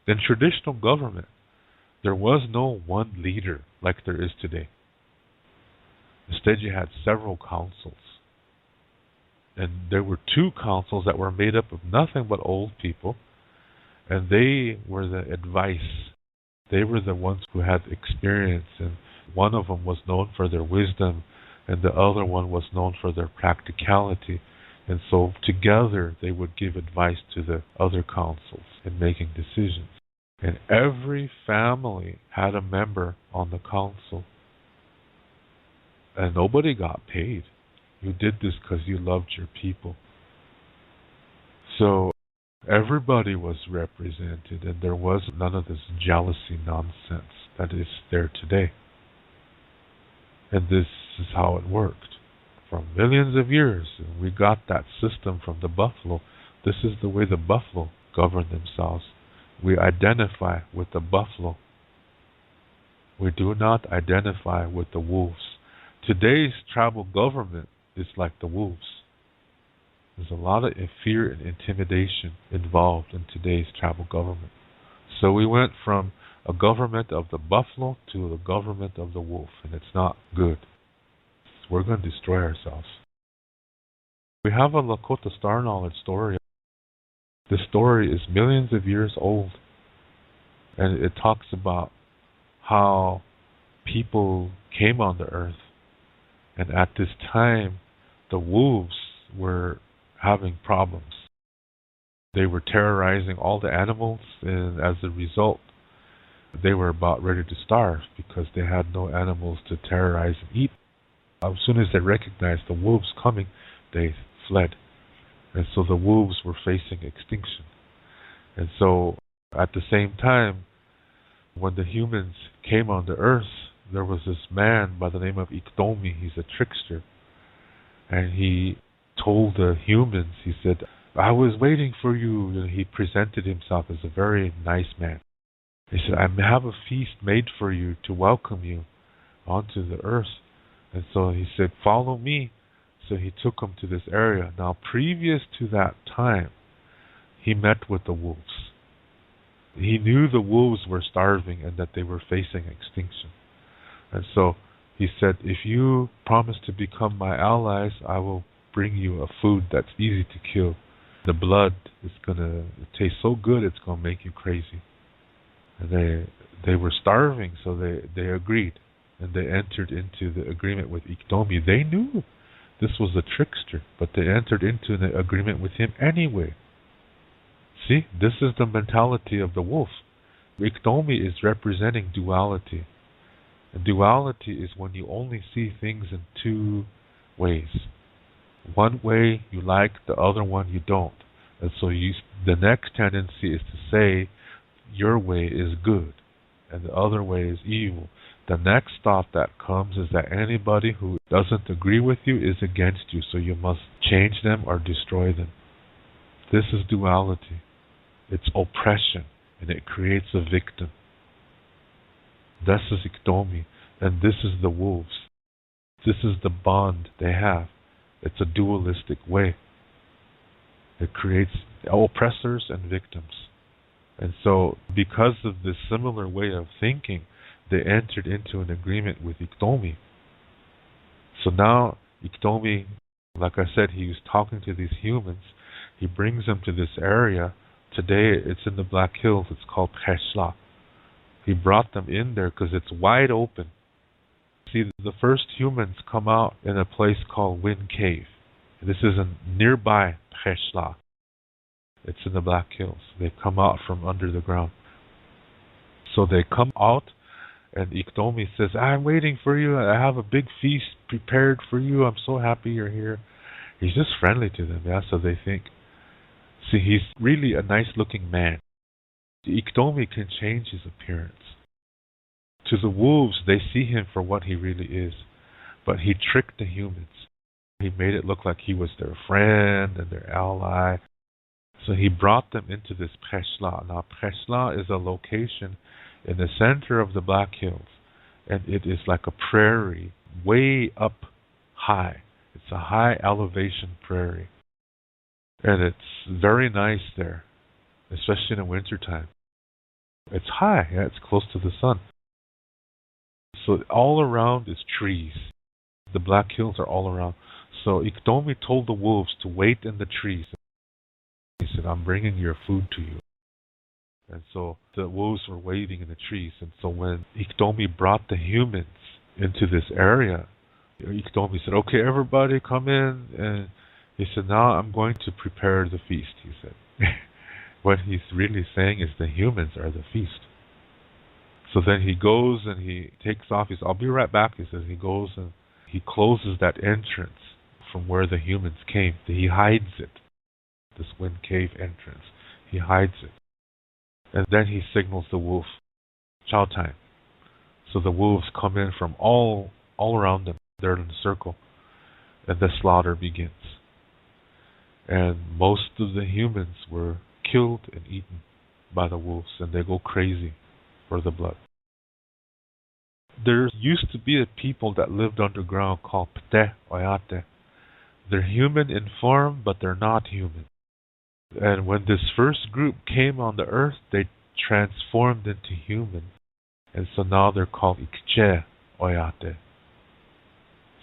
In traditional government, there was no one leader like there is today. Instead, you had several councils. And there were two councils that were made up of nothing but old people, and they were the advice. They were the ones who had experience, and one of them was known for their wisdom, and the other one was known for their practicality. And so together they would give advice to the other councils in making decisions. And every family had a member on the council. And nobody got paid. You did this because you loved your people. So everybody was represented, and there was none of this jealousy nonsense that is there today. And this is how it worked. For millions of years, we got that system from the buffalo. This is the way the buffalo govern themselves. We identify with the buffalo. We do not identify with the wolves. Today's tribal government is like the wolves. There's a lot of fear and intimidation involved in today's tribal government. So we went from a government of the buffalo to a government of the wolf, and it's not good. We're going to destroy ourselves. We have a Lakota Star Knowledge story. This story is millions of years old, and it talks about how people came on the earth, and at this time, the wolves were having problems. They were terrorizing all the animals, and as a result, they were about ready to starve because they had no animals to terrorize and eat. As soon as they recognized the wolves coming, they fled. And so the wolves were facing extinction. And so at the same time, when the humans came on the earth, there was this man by the name of Iktomi. He's a trickster. And he told the humans, he said, I was waiting for you. And he presented himself as a very nice man. He said, I have a feast made for you to welcome you onto the earth. And so he said, follow me. So he took him to this area. Now, previous to that time, he met with the wolves. He knew the wolves were starving and that they were facing extinction. And so he said, if you promise to become my allies, I will bring you a food that's easy to kill. The blood is going to taste so good, it's going to make you crazy. And they were starving, so they agreed. And they entered into the agreement with Iktomi. They knew this was a trickster, but they entered into an agreement with him anyway. See, this is the mentality of the wolf. Iktomi is representing duality. And duality is when you only see things in two ways. One way you like, the other one you don't. And so the next tendency is to say your way is good and the other way is evil. The next thought that comes is that anybody who doesn't agree with you is against you, so you must change them or destroy them. This is duality. It's oppression, and it creates a victim. This is Iktomi, and this is the wolves. This is the bond they have. It's a dualistic way. It creates oppressors and victims. And so, because of this similar way of thinking, they entered into an agreement with Iktomi. So now, Iktomi, like I said, he was talking to these humans. He brings them to this area. Today, it's in the Black Hills. It's called Kheshla. He brought them in there because it's wide open. See, the first humans come out in a place called Wind Cave. This is a nearby Kheshla. It's in the Black Hills. They come out from under the ground. So they come out, and Iktomi says, I'm waiting for you. I have a big feast prepared for you. I'm so happy you're here. He's just friendly to them, yeah, so they think. See, he's really a nice-looking man. Iktomi can change his appearance. To the wolves, they see him for what he really is. But he tricked the humans. He made it look like he was their friend and their ally. So he brought them into this Kheshla. Now, Kheshla is a location in the center of the Black Hills. And it is like a prairie, way up high. It's a high elevation prairie. And it's very nice there, especially in the wintertime. It's high, yeah, it's close to the sun. So all around is trees. The Black Hills are all around. So Iktomi told the wolves to wait in the trees. He said, I'm bringing your food to you. And so the wolves were waiting in the trees. And so when Iktomi brought the humans into this area, Iktomi said, okay, everybody come in. And he said, now I'm going to prepare the feast, he said. What he's really saying is the humans are the feast. So then he goes and he takes off. He says, I'll be right back. He says, he goes and he closes that entrance from where the humans came. He hides it. This wind cave entrance. He hides it. And then he signals the wolf, chow time. So the wolves come in from all around them. They're in a circle. And the slaughter begins. And most of the humans were killed and eaten by the wolves. And they go crazy for the blood. There used to be a people that lived underground called Pte Oyate. They're human in form, but they're not human. And when this first group came on the earth, they transformed into human. And so now they're called Ikche Oyate.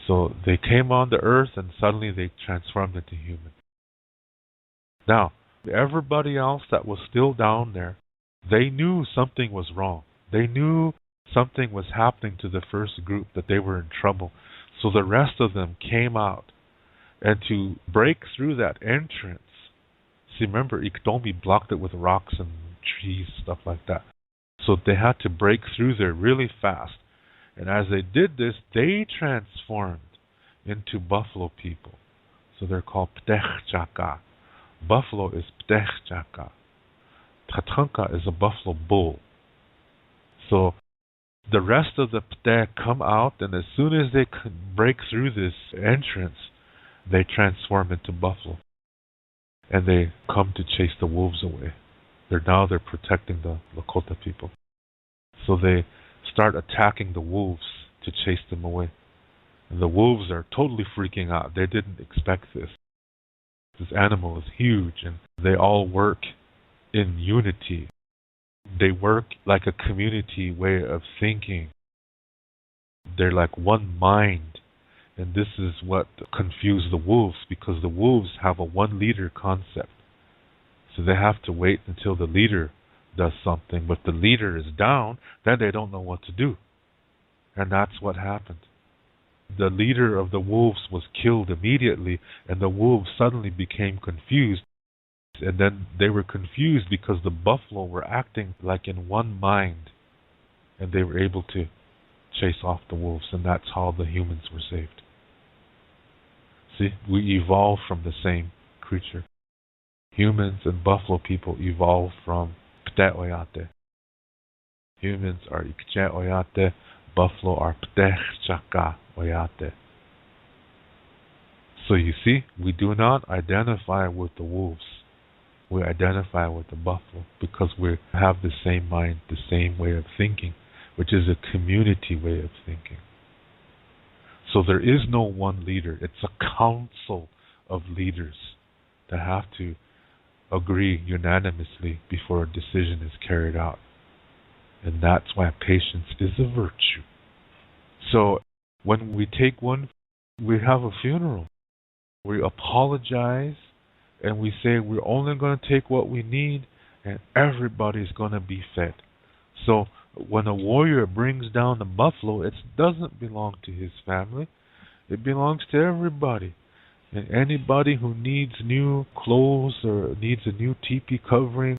So they came on the earth and suddenly they transformed into human. Now, everybody else that was still down there, they knew something was wrong. They knew something was happening to the first group, that they were in trouble. So the rest of them came out. And to break through that entrance, see, remember, Iktomi blocked it with rocks and trees, stuff like that. So they had to break through there really fast. And as they did this, they transformed into buffalo people. So they're called Ptechchaka. Buffalo is Ptechchaka. Tatanka is a buffalo bull. So the rest of the Ptech come out, and as soon as they break through this entrance, they transform into buffalo. And they come to chase the wolves away. They're protecting the Lakota people. So they start attacking the wolves to chase them away. And the wolves are totally freaking out. They didn't expect this. This animal is huge, and they all work in unity. They work like a community way of thinking. They're like one mind. And this is what confused the wolves, because the wolves have a one leader concept. So they have to wait until the leader does something. But the leader is down, then they don't know what to do. And that's what happened. The leader of the wolves was killed immediately, and the wolves suddenly became confused. And then they were confused because the buffalo were acting like in one mind. And they were able to chase off the wolves, and that's how the humans were saved. See, we evolved from the same creature. Humans and buffalo people evolved from Pte Oyate. Humans are Ikche Oyate, buffalo are Ptechchaka Oyate. So you see, we do not identify with the wolves. We identify with the buffalo because we have the same mind, the same way of thinking, which is a community way of thinking. So there is no one leader. It's a council of leaders that have to agree unanimously before a decision is carried out. And that's why patience is a virtue. So when we take one, we have a funeral. We apologize and we say we're only going to take what we need and everybody's going to be fed. So when a warrior brings down a buffalo, it doesn't belong to his family. It belongs to everybody. And anybody who needs new clothes or needs a new teepee covering,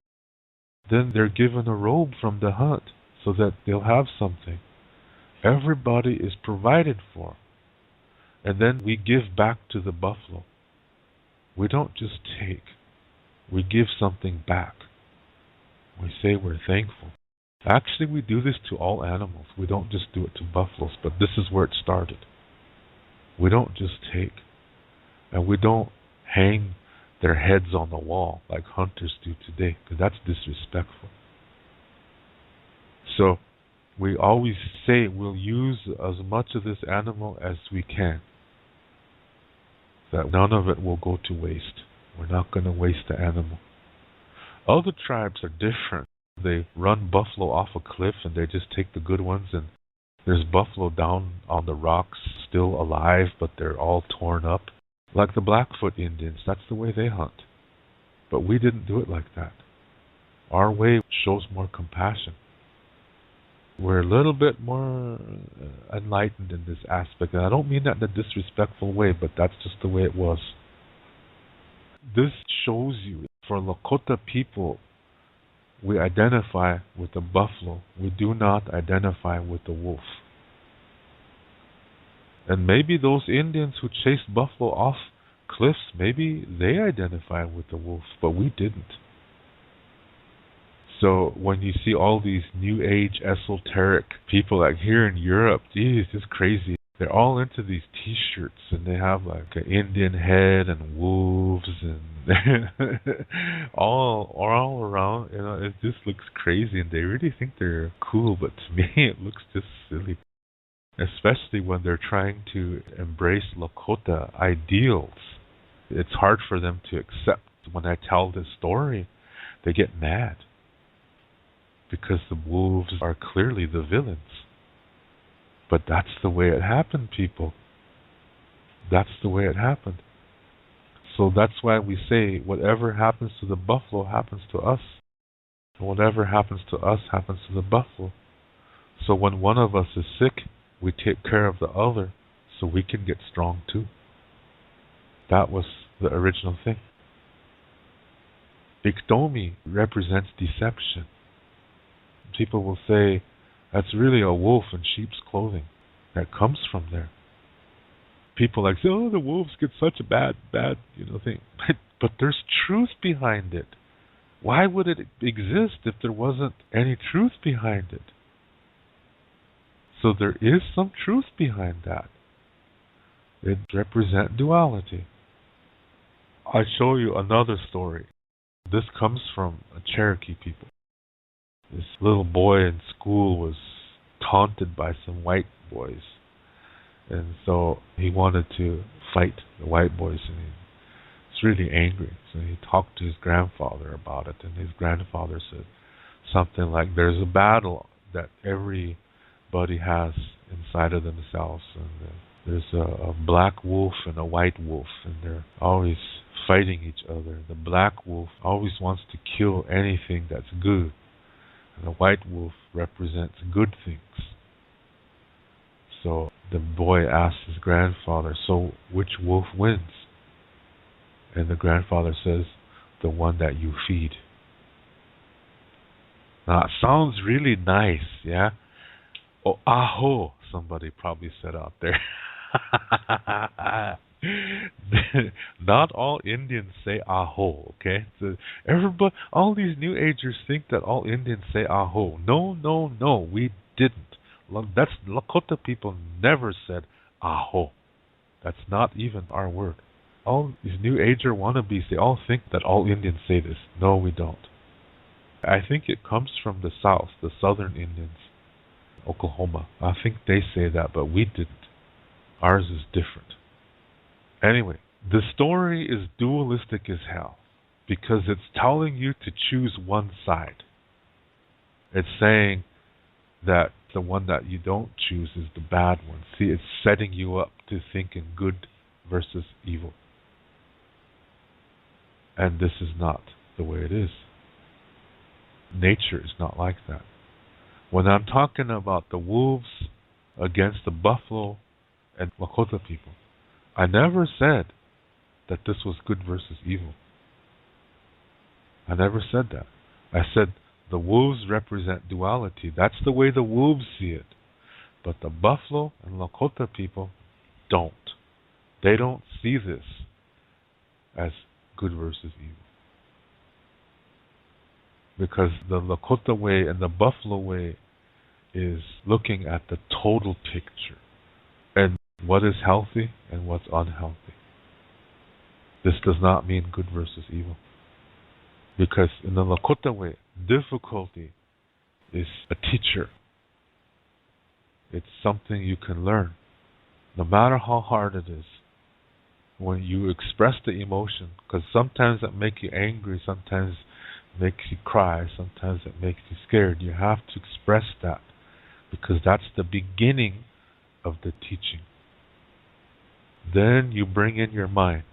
then they're given a robe from the hunt so that they'll have something. Everybody is provided for. And then we give back to the buffalo. We don't just take. We give something back. We say we're thankful. Actually, we do this to all animals. We don't just do it to buffaloes, but this is where it started. We don't just take. And we don't hang their heads on the wall like hunters do today, because that's disrespectful. So we always say we'll use as much of this animal as we can, that none of it will go to waste. We're not going to waste the animal. Other tribes are different. They run buffalo off a cliff and they just take the good ones, and there's buffalo down on the rocks still alive, but they're all torn up. Like the Blackfoot Indians, that's the way they hunt. But we didn't do it like that. Our way shows more compassion. We're a little bit more enlightened in this aspect. And I don't mean that in a disrespectful way, but that's just the way it was. This shows you, for Lakota people, we identify with the buffalo. We do not identify with the wolf. And maybe those Indians who chased buffalo off cliffs, maybe they identify with the wolf, but we didn't. So when you see all these New Age esoteric people like here in Europe, geez, it's crazy. They're all into these T-shirts and they have like an Indian head and wolves and all around. You know, it just looks crazy, and they really think they're cool. But to me, it looks just silly. Especially when they're trying to embrace Lakota ideals. It's hard for them to accept. When I tell this story, they get mad. Because the wolves are clearly the villains. But that's the way it happened, people. That's the way it happened. So that's why we say whatever happens to the buffalo happens to us. And whatever happens to us happens to the buffalo. So when one of us is sick, we take care of the other so we can get strong too. That was the original thing. Iktomi represents deception. People will say, that's really a wolf in sheep's clothing. That comes from there. People like say, oh, the wolves get such a bad thing. But there's truth behind it. Why would it exist if there wasn't any truth behind it? So there is some truth behind that. It represents duality. I'll show you another story. This comes from Cherokee people. This little boy in school was taunted by some white boys. And so he wanted to fight the white boys, and he was really angry. So he talked to his grandfather about it, and his grandfather said something like, there's a battle that everybody has inside of themselves, and there's a black wolf and a white wolf, and they're always fighting each other. The black wolf always wants to kill anything that's good, and the white wolf represents good things. So the boy asked his grandfather, so which wolf wins? And the grandfather says, the one that you feed. Now it sounds really nice, yeah? Oh, aho, somebody probably said out there. Not all Indians say aho, okay? So everybody, all these New Agers think that all Indians say aho. No, we didn't. That's Lakota people never said aho. That's not even our word. All these New Ager wannabes, they all think that all Indians say this. No, we don't. I think it comes from the south, the southern Indians, Oklahoma. I think they say that, but we didn't. Ours is different. Anyway, the story is dualistic as hell because it's telling you to choose one side. It's saying that the one that you don't choose is the bad one. See, it's setting you up to think in good versus evil. And this is not the way it is. Nature is not like that. When I'm talking about the wolves against the buffalo and Lakota people, I never said that this was good versus evil. I never said that. I said the wolves represent duality. That's the way the wolves see it. But the buffalo and Lakota people don't. They don't see this as good versus evil. Because the Lakota way and the buffalo way is looking at the total picture and what is healthy and what's unhealthy. This does not mean good versus evil. Because in the Lakota way, difficulty is a teacher. It's something you can learn. No matter how hard it is, when you express the emotion, because sometimes that make you angry, sometimes makes you cry, sometimes it makes you scared. You have to express that because that's the beginning of the teaching. Then you bring in your mind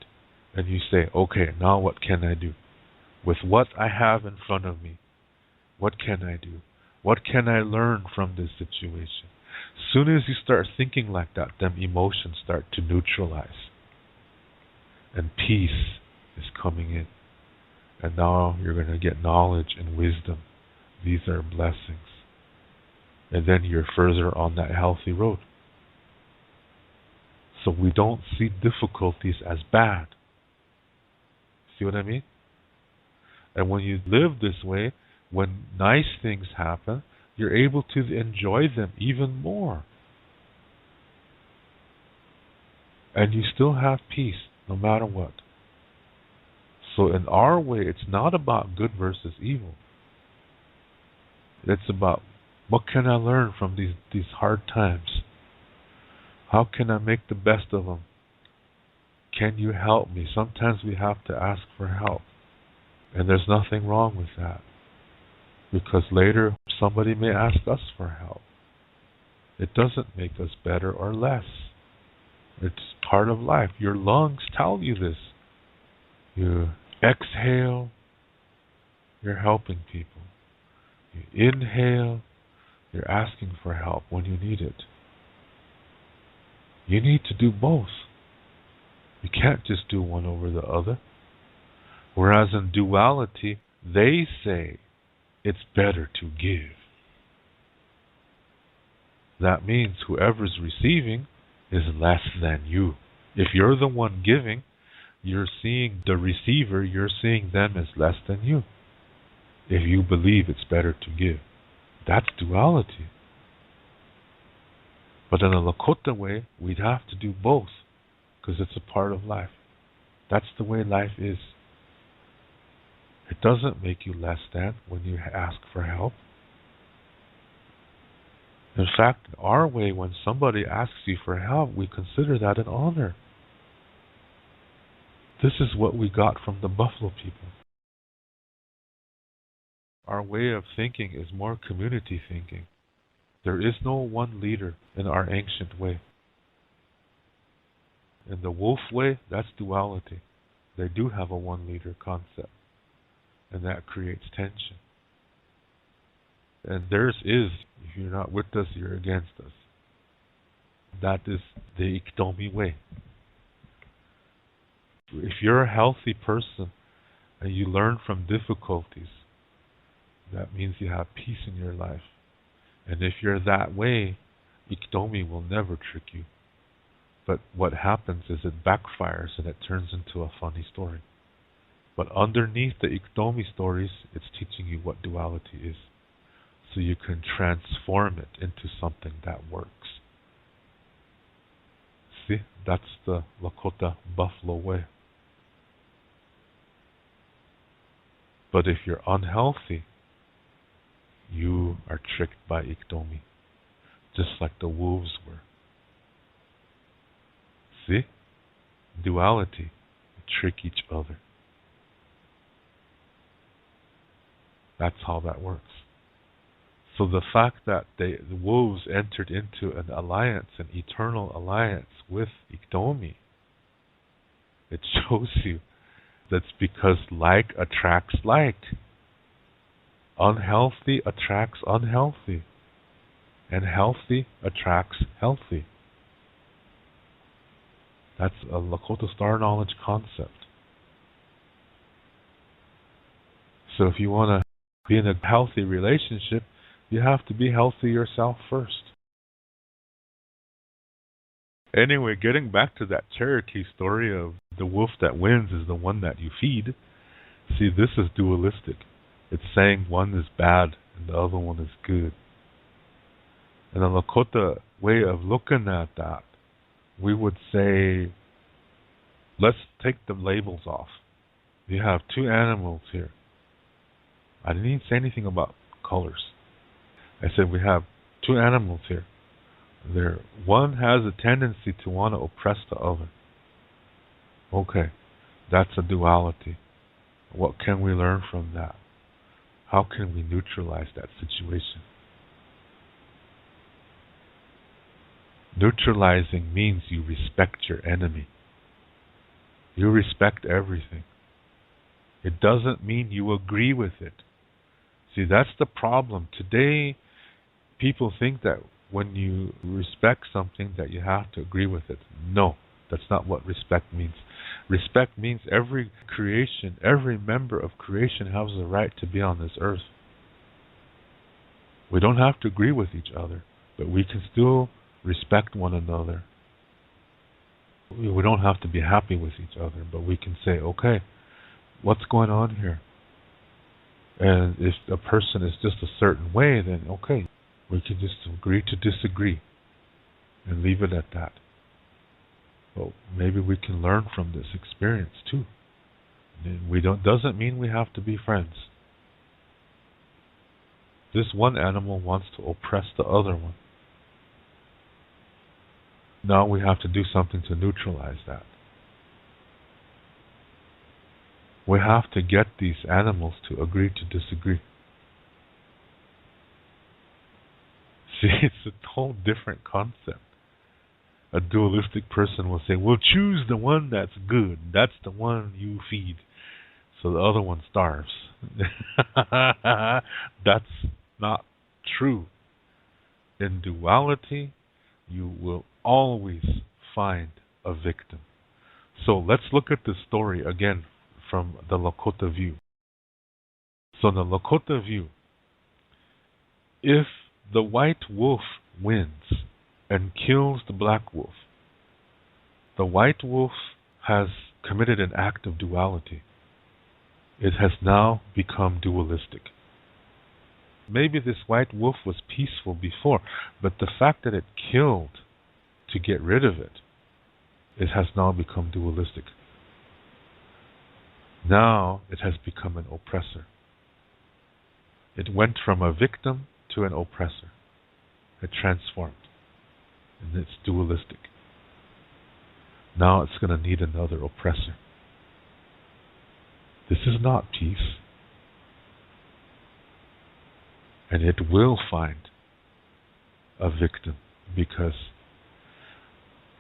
and you say, okay, now what can I do? With what I have in front of me, what can I do? What can I learn from this situation? As soon as you start thinking like that, then emotions start to neutralize. And peace is coming in. And now you're going to get knowledge and wisdom. These are blessings. And then you're further on that healthy road. So we don't see difficulties as bad. See what I mean? And when you live this way, when nice things happen, you're able to enjoy them even more. And you still have peace no matter what. So in our way, it's not about good versus evil. It's about what can I learn from these hard times? How can I make the best of them? Can you help me? Sometimes we have to ask for help. And there's nothing wrong with that. Because later somebody may ask us for help. It doesn't make us better or less. It's part of life. Your lungs tell you this. You exhale, you're helping people. You inhale, you're asking for help when you need it. You need to do both. You can't just do one over the other. Whereas in duality, they say it's better to give. That means whoever's receiving is less than you. If you're the one giving, you're seeing the receiver, you're seeing them as less than you. If you believe it's better to give. That's duality. But in a Lakota way, we'd have to do both because it's a part of life. That's the way life is. It doesn't make you less than when you ask for help. In fact, in our way, when somebody asks you for help, we consider that an honor. This is what we got from the Buffalo people. Our way of thinking is more community thinking. There is no one leader in our ancient way. In the wolf way, that's duality. They do have a one leader concept. And that creates tension. And theirs is, if you're not with us, you're against us. That is the Iktomi way. If you're a healthy person and you learn from difficulties, that means you have peace in your life. And if you're that way, Iktomi will never trick you. But what happens is it backfires and it turns into a funny story. But underneath the Iktomi stories, it's teaching you what duality is. So you can transform it into something that works. See, that's the Lakota Buffalo way. But if you're unhealthy, you are tricked by Iktomi, just like the wolves were. See? Duality. We trick each other. That's how that works. So the fact that the wolves entered into an alliance, an eternal alliance with Iktomi, it shows you that's because like attracts like. Unhealthy attracts unhealthy. And healthy attracts healthy. That's a Lakota Star Knowledge concept. So if you want to be in a healthy relationship, you have to be healthy yourself first. Anyway, getting back to that Cherokee story of the wolf that wins is the one that you feed. See, this is dualistic. It's saying one is bad and the other one is good. And the Lakota way of looking at that, we would say, let's take the labels off. You have two animals here. I didn't even say anything about colors. I said we have two animals here. One has a tendency to want to oppress the other. Okay, that's a duality. What can we learn from that? How can we neutralize that situation? Neutralizing means you respect your enemy. You respect everything. It doesn't mean you agree with it. See, that's the problem. Today, people think that when you respect something that you have to agree with it. No, that's not what respect means. Respect means every creation, every member of creation has the right to be on this earth. We don't have to agree with each other, but we can still respect one another. We don't have to be happy with each other, but we can say, okay, what's going on here? And if a person is just a certain way, then okay, we can just agree to disagree and leave it at that. Well, maybe we can learn from this experience too. Doesn't mean we have to be friends. This one animal wants to oppress the other one. Now we have to do something to neutralize that. We have to get these animals to agree to disagree. See, it's a whole different concept. A dualistic person will say, well, choose the one that's good. That's the one you feed. So the other one starves. That's not true. In duality, you will always find a victim. So let's look at the story again from the Lakota view. So in the Lakota view, if the white wolf wins and kills the black wolf, the white wolf has committed an act of duality. It has now become dualistic. Maybe this white wolf was peaceful before, but the fact that it killed to get rid of it, it has now become dualistic. Now it has become an oppressor. It went from a victim to an oppressor. It transformed. And it's dualistic. Now it's going to need another oppressor. This is not peace. And it will find a victim because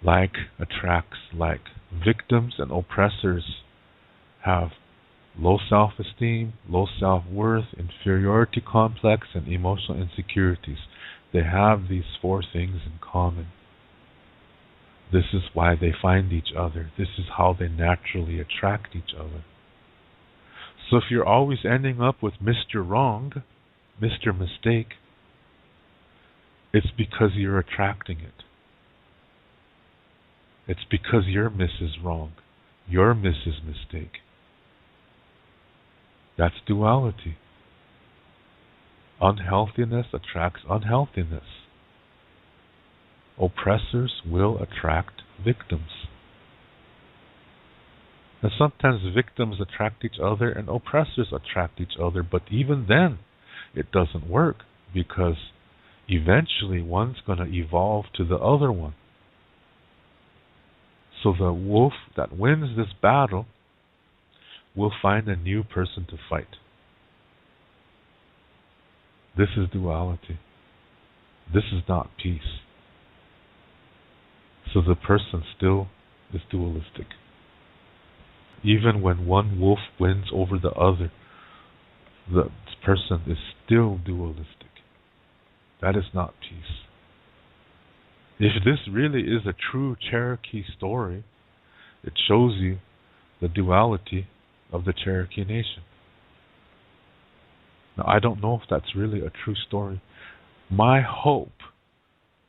like attracts like. Victims and oppressors have low self-esteem, low self-worth, inferiority complex, and emotional insecurities. They have these four things in common. This is why they find each other. This is how they naturally attract each other. So if you're always ending up with Mr. Wrong, Mr. Mistake, it's because you're attracting it. It's because your Mrs. Wrong, your Mrs. Mistake. That's duality. Unhealthiness attracts unhealthiness. Oppressors will attract victims. And sometimes victims attract each other and oppressors attract each other, but even then it doesn't work because eventually one's going to evolve to the other one. So the wolf that wins this battle will find a new person to fight. This is duality. This is not peace. So the person still is dualistic. Even when one wolf wins over the other, the person is still dualistic. That is not peace. If this really is a true Cherokee story, it shows you the duality of the Cherokee Nation. Now, I don't know if that's really a true story. My hope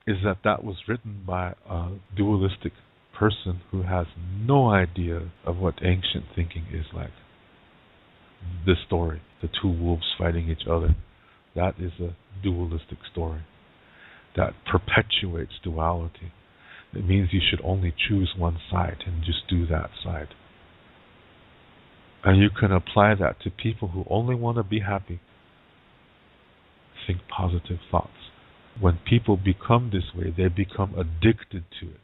is that that was written by a dualistic person who has no idea of what ancient thinking is like. This story, the two wolves fighting each other, that is a dualistic story that perpetuates duality. It means you should only choose one side and just do that side. And you can apply that to people who only want to be happy. Think positive thoughts. When people become this way, they become addicted to it,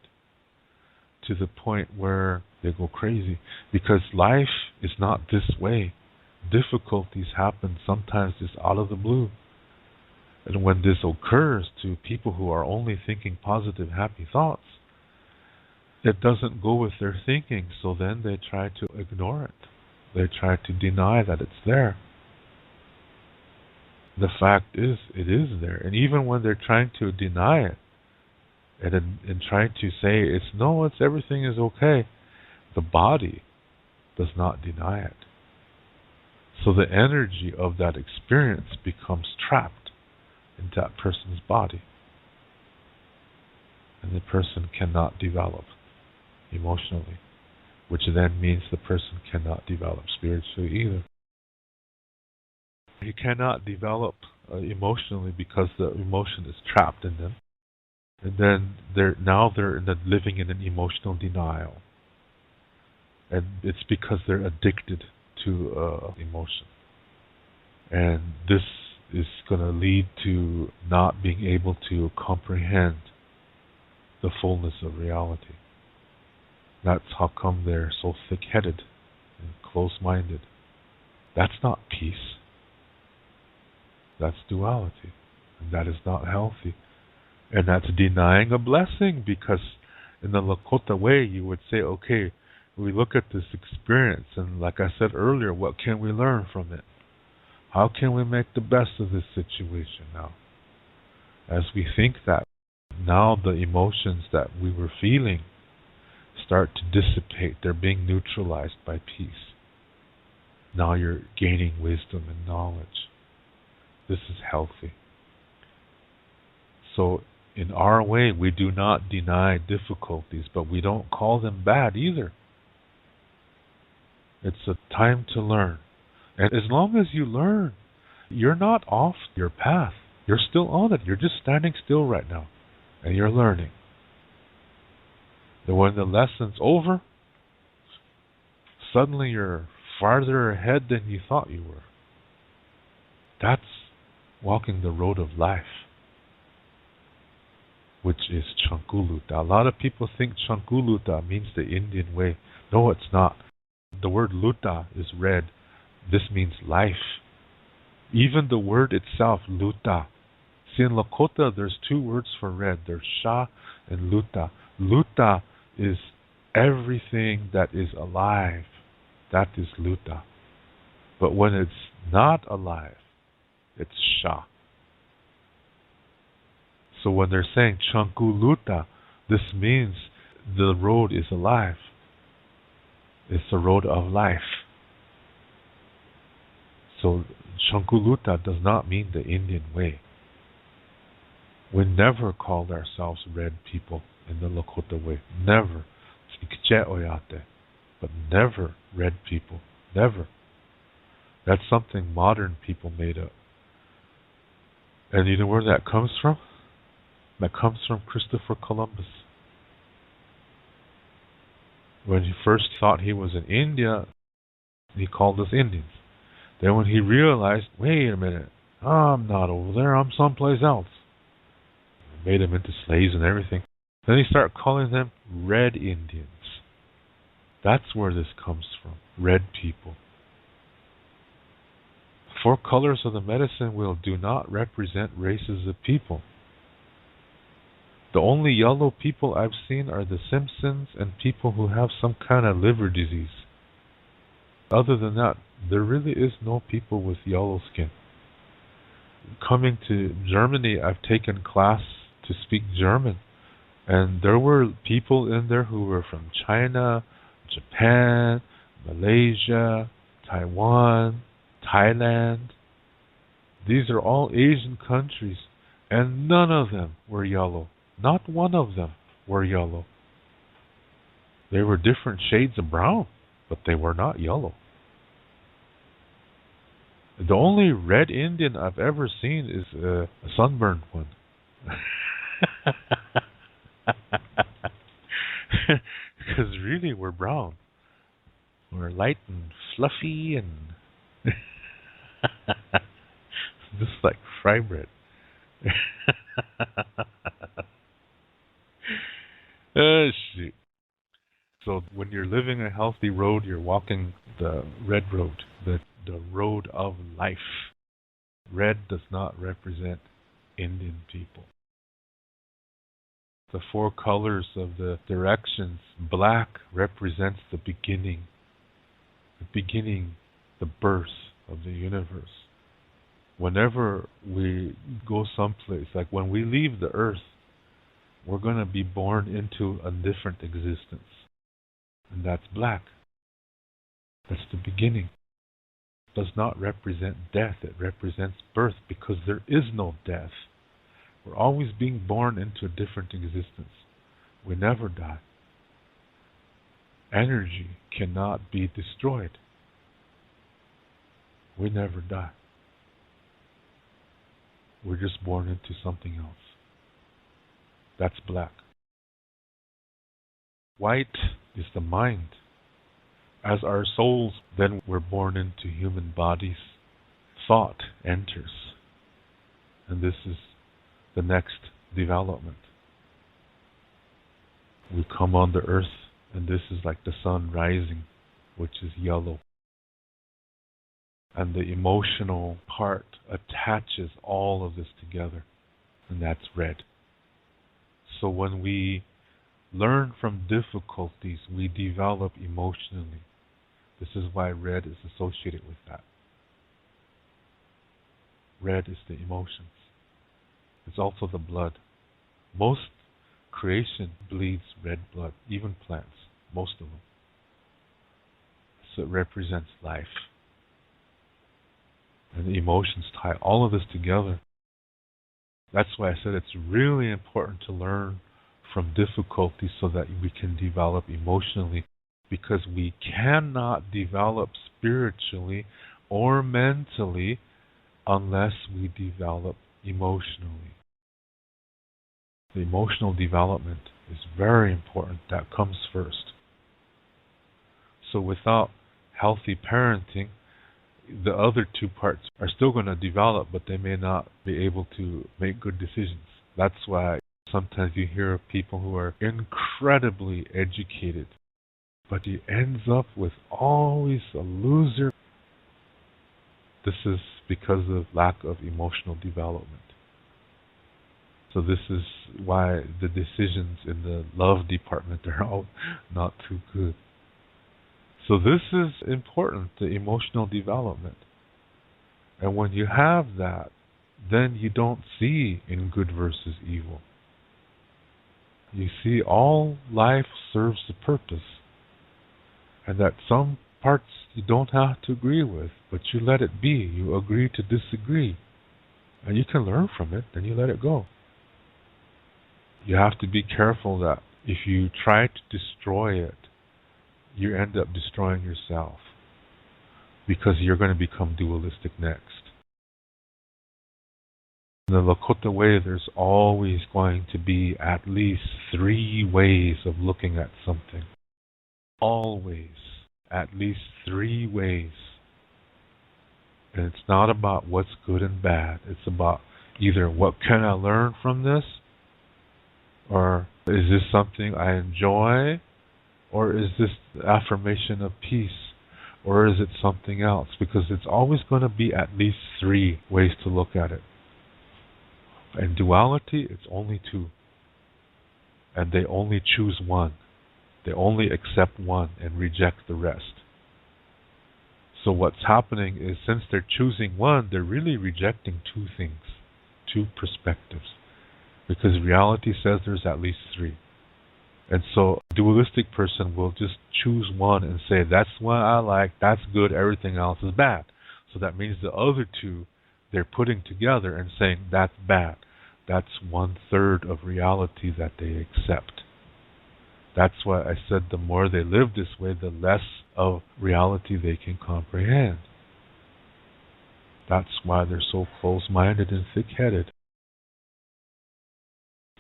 to the point where they go crazy. Because life is not this way. Difficulties happen sometimes just out of the blue. And when this occurs to people who are only thinking positive, happy thoughts, it doesn't go with their thinking, so then they try to ignore it. They try to deny that it's there. The fact is, it is there. And even when they're trying to deny it, and trying to say it's everything is okay, the body does not deny it. So the energy of that experience becomes trapped in that person's body. And the person cannot develop emotionally, which then means the person cannot develop spiritually either. You cannot develop emotionally because the emotion is trapped in them. And then they're living in an emotional denial. And it's because they're addicted to emotion. And this is going to lead to not being able to comprehend the fullness of reality. That's how come they're so thick-headed and close-minded. That's not peace. That's duality. And that is not healthy. And that's denying a blessing, because in the Lakota way, you would say, okay, we look at this experience, and like I said earlier, what can we learn from it? How can we make the best of this situation now? As we think that, now the emotions that we were feeling start to dissipate. They're being neutralized by peace. Now you're gaining wisdom and knowledge. This is healthy. So in our way, we do not deny difficulties, but we don't call them bad either. It's a time to learn. And as long as you learn, you're not off your path. You're still on it. You're just standing still right now. And you're learning. Then when the lesson's over, suddenly you're farther ahead than you thought you were. That's walking the road of life, which is Chankuluta. A lot of people think Chankuluta means the Indian way. No, it's not. The word luta is red. This means life. Even the word itself, luta. See, in Lakota, there's two words for red. There's sha and luta. Luta is everything that is alive. That is luta. But when it's not alive, it's sha. So when they're saying Chankuluta, this means the road is alive. It's the road of life. So Chankuluta does not mean the Indian way. We never called ourselves red people in the Lakota way. Never. But never red people. Never. That's something modern people made up. And you know where that comes from? That comes from Christopher Columbus. When he first thought he was in India, he called us Indians. Then when he realized, wait a minute, I'm not over there, I'm someplace else. Made them into slaves and everything. Then he started calling them Red Indians. That's where this comes from. Red people. 4 colors of the medicine wheel do not represent races of people. The only yellow people I've seen are the Simpsons and people who have some kind of liver disease. Other than that, there really is no people with yellow skin. Coming to Germany, I've taken class to speak German, and there were people in there who were from China, Japan, Malaysia, Taiwan, Thailand. These are all Asian countries, and none of them were yellow. Not one of them were yellow. They were different shades of brown, but they were not yellow. The only red Indian I've ever seen is a sunburned one. Because really we're brown. We're light and fluffy and just like fry bread. Shoot. So when you're living a healthy road, you're walking the red road, the the road of life. Red does not represent Indian people. The four colors of the directions, black represents the beginning, the birth of the universe. Whenever we go someplace, like when we leave the earth, we're going to be born into a different existence. And that's black. That's the beginning. It does not represent death. It represents birth, because there is no death. We're always being born into a different existence. We never die. Energy cannot be destroyed. We never die. We're just born into something else. That's black. White is the mind. As our souls then were born into human bodies, thought enters. And this is the next development. We come on the earth, and this is like the sun rising, which is yellow. And the emotional part attaches all of this together, and that's red. So when we learn from difficulties, we develop emotionally. This is why red is associated with that. Red is the emotions. It's also the blood. Most creation bleeds red blood, even plants, most of them. So it represents life. And the emotions tie all of this together. That's why I said it's really important to learn from difficulty so that we can develop emotionally, because we cannot develop spiritually or mentally unless we develop emotionally. The emotional development is very important. That comes first. So without healthy parenting, the other two parts are still going to develop, but they may not be able to make good decisions. That's why sometimes you hear of people who are incredibly educated, but he ends up with always a loser. This is because of lack of emotional development. So this is why the decisions in the love department are all not too good. So this is important, the emotional development. And when you have that, then you don't see in good versus evil. You see all life serves a purpose. And that some parts you don't have to agree with, but you let it be. You agree to disagree. And you can learn from it, then you let it go. You have to be careful that if you try to destroy it, you end up destroying yourself, because you're going to become dualistic next. In the Lakota way, there's always going to be at least 3 ways of looking at something. Always. At least 3 ways. And it's not about what's good and bad. It's about either what can I learn from this, or is this something I enjoy, or is this affirmation of peace, or is it something else? Because it's always going to be at least 3 ways to look at it. In duality, it's only 2. And they only choose one. They only accept one and reject the rest. So what's happening is, since they're choosing one, they're really rejecting 2 things, 2 perspectives. Because reality says there's at least 3. And so a dualistic person will just choose one and say, that's one I like, that's good, everything else is bad. So that means the other 2, they're putting together and saying, that's bad. That's 1/3 of reality that they accept. That's why I said the more they live this way, the less of reality they can comprehend. That's why they're so close-minded and thick-headed.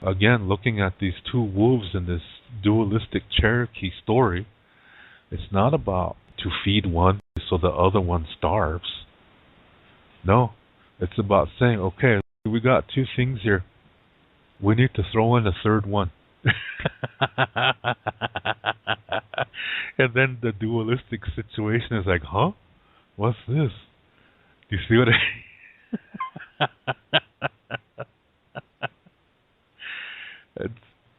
Again, looking at these 2 wolves in this dualistic Cherokee story, it's not about to feed one so the other one starves. No, it's about saying, okay, we got 2 things here. We need to throw in a 3rd one. And then the dualistic situation is like, huh? What's this? Do you see what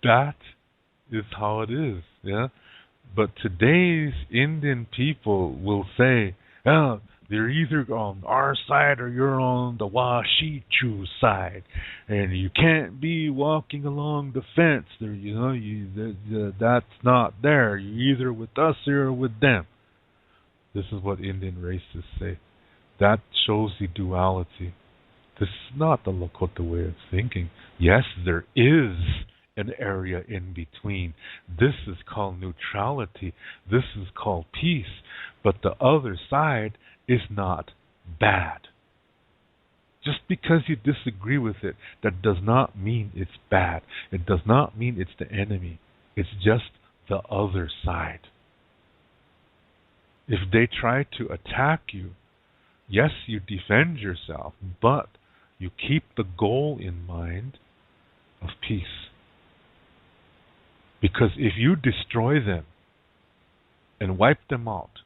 that is how it is, yeah? But today's Indian people will say, oh, they're either on our side or you're on the Washichu side, and you can't be walking along the fence. There, that's not there. You're either with us or you're with them. This is what Indian racists say. That shows the duality. This is not the Lakota way of thinking. Yes, there is an area in between. This is called neutrality. This is called peace. But the other side is not bad. Just because you disagree with it, that does not mean it's bad. It does not mean it's the enemy. It's just the other side. If they try to attack you, yes, you defend yourself, but you keep the goal in mind of peace. Because if you destroy them and wipe them out,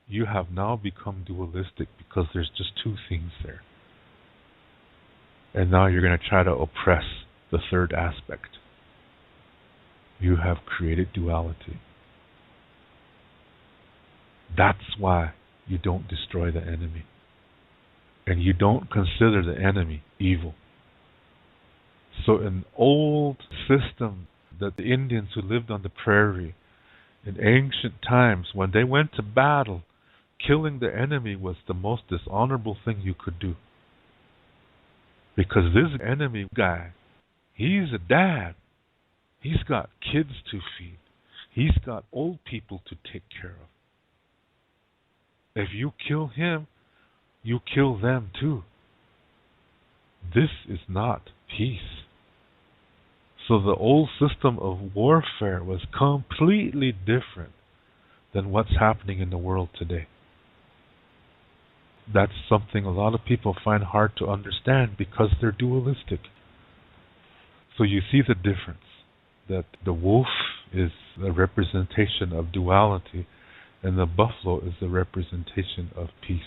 you have now become dualistic because there's just two things there. And now you're going to try to oppress the third aspect. You have created duality. That's why you don't destroy the enemy. And you don't consider the enemy evil. So an old system that the Indians who lived on the prairie in ancient times, when they went to battle, killing the enemy was the most dishonorable thing you could do. Because this enemy guy, he's a dad. He's got kids to feed. He's got old people to take care of. If you kill him, you kill them too. This is not peace. So the old system of warfare was completely different than what's happening in the world today. That's something a lot of people find hard to understand because they're dualistic. So you see the difference, that the wolf is a representation of duality and the buffalo is the representation of peace.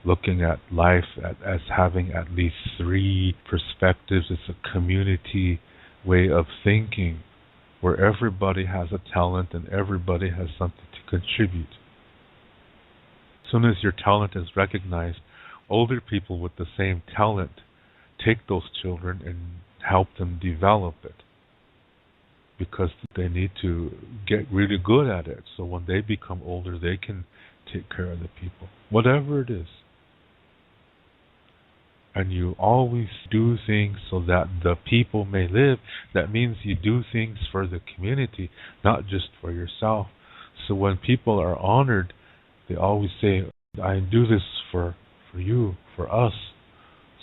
Looking at life as having at least three perspectives. It's a community way of thinking where everybody has a talent and everybody has something to contribute. As soon as your talent is recognized, older people with the same talent take those children and help them develop it because they need to get really good at it. So when they become older, they can take care of the people, whatever it is. And you always do things so that the people may live. That means you do things for the community, not just for yourself. So when people are honored, they always say, I do this for you, for us,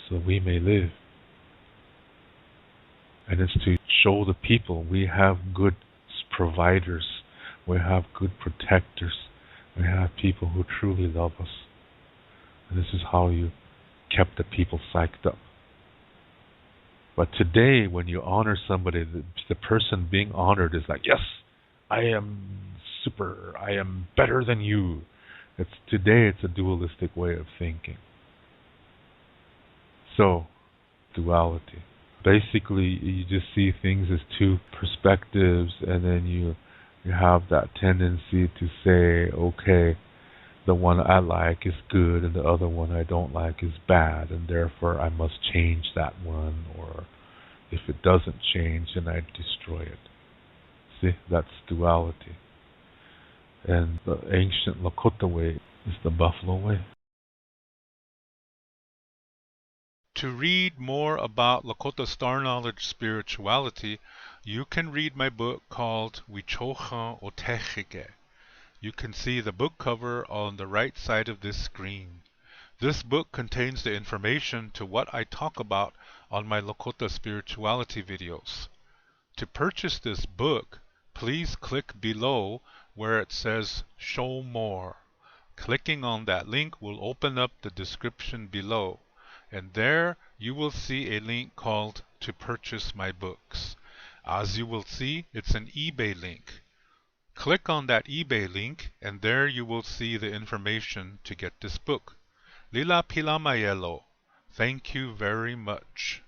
so we may live. And it's to show the people we have good providers, we have good protectors, we have people who truly love us. And this is how you kept the people psyched up. But today, when you honor somebody, the person being honored is like, yes, I am super, I am better than you. Today it's a dualistic way of thinking. So, duality. Basically, you just see things as two perspectives, and then you have that tendency to say, okay, the one I like is good and the other one I don't like is bad, and therefore I must change that one, or if it doesn't change, then I destroy it. See, that's duality. And the ancient Lakota way is the buffalo way. To read more about Lakota Star Knowledge spirituality, you can read my book called Wichocha Otechike. You can see the book cover on the right side of this screen. This book contains the information to what I talk about on my Lakota spirituality videos. To purchase this book, please click below where it says Show More. Clicking on that link will open up the description below, and there you will see a link called To Purchase My Books. As you will see, it's an eBay link. Click on that eBay link and there you will see the information to get this book. Lila Pilamayelo. Thank you very much.